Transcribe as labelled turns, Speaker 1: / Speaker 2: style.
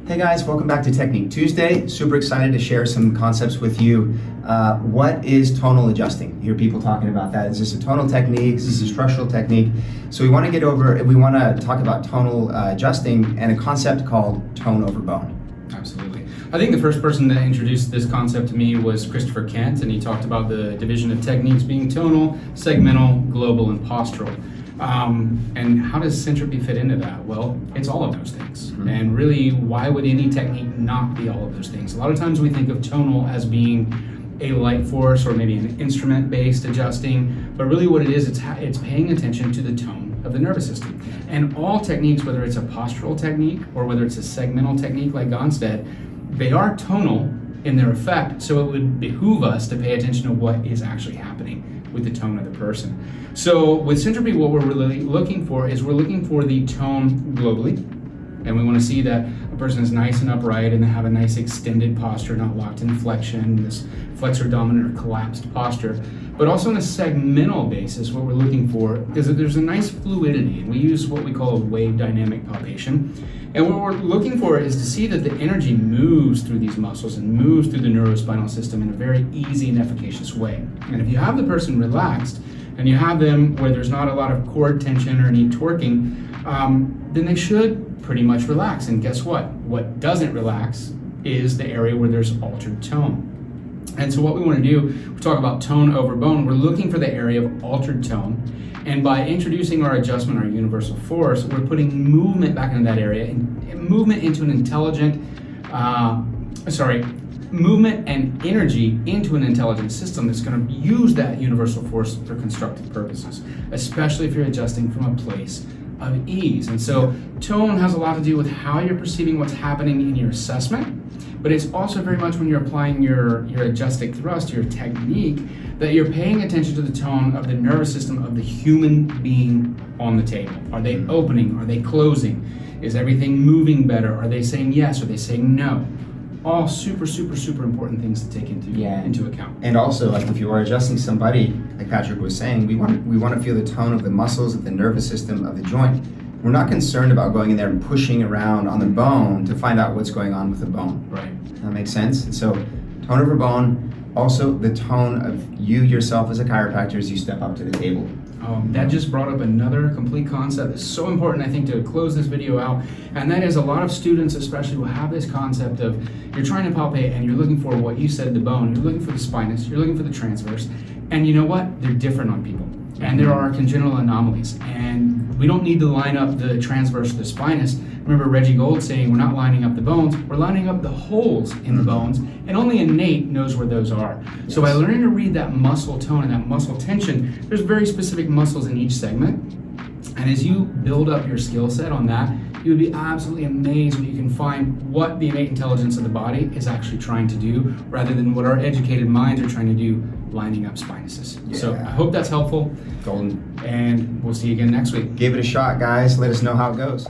Speaker 1: Hey guys, welcome back to Technique Tuesday. Super excited to share some concepts with you. What is tonal adjusting? You hear people talking about that. Is this a tonal technique? Is this a structural technique? So we want to talk about tonal adjusting and a concept called tone over bone.
Speaker 2: Absolutely. I think the first person that introduced this concept to me was Christopher Kent, and he talked about the division of techniques being tonal, segmental, global, and postural. And how does Syntropy fit into that? Well, it's all of those things. Mm-hmm. And really, why would any technique not be all of those things? A lot of times we think of tonal as being a light force or maybe an instrument-based adjusting, but really what it is, it's paying attention to the tone of the nervous system. And all techniques, whether it's a postural technique or whether it's a segmental technique like Gonstead, they are tonal in their effect, so it would behoove us to pay attention to what is actually happening with the tone of the person. So with Syntropy, what we're really looking for is we're looking for the tone globally, and we want to see that a person is nice and upright and they have a nice extended posture, not locked in flexion, this flexor dominant or collapsed posture. But also on a segmental basis, what we're looking for is that there's a nice fluidity, and we use what we call a wave dynamic palpation. And what we're looking for is to see that the energy moves through these muscles and moves through the neurospinal system in a very easy and efficacious way. And if you have the person relaxed, and you have them where there's not a lot of cord tension or any torquing, then they should pretty much relax. And guess what? What doesn't relax is the area where there's altered tone. And so what we want to do, we talk about tone over bone, we're looking for the area of altered tone. And by introducing our adjustment, our universal force, we're putting movement back into that area, and movement into an intelligent, movement and energy into an intelligent system that's going to use that universal force for constructive purposes, especially if you're adjusting from a place of ease. And so tone has a lot to do with how you're perceiving what's happening in your assessment, but it's also very much when you're applying your adjusting thrust, your technique, that you're paying attention to the tone of the nervous system of the human being on the table. Are they opening? Are they closing? Is everything moving better? Are they saying yes? Are they saying no? All super, super, super important things to take into account.
Speaker 1: And also, like if you are adjusting somebody, like Patrick was saying, we want to feel the tone of the muscles of the nervous system of the joint. We're not concerned about going in there and pushing around on the bone to find out what's going on with the bone.
Speaker 2: Right.
Speaker 1: That makes sense? And so tone over bone, also the tone of you yourself as a chiropractor as you step up to the table.
Speaker 2: That just brought up another complete concept that's so important, I think, to close this video out, and that is a lot of students especially will have this concept of you're trying to palpate and you're looking for what you said, the bone, you're looking for the spinous, you're looking for the transverse, and you know what? They're different on people, and there are congenital anomalies, and we don't need to line up the transverse or the spinous. Remember Reggie Gold saying we're not lining up the bones, we're lining up the holes in the bones, and only innate knows where those are. Yes. So by learning to read that muscle tone and that muscle tension, there's very specific muscles in each segment, and as you build up your skill set on that, you would be absolutely amazed when you can find what the innate intelligence of the body is actually trying to do, rather than what our educated minds are trying to do, lining up spinuses. Yeah. So I hope that's helpful.
Speaker 1: Golden.
Speaker 2: And we'll see you again next week.
Speaker 1: Give it a shot, guys. Let us know how it goes.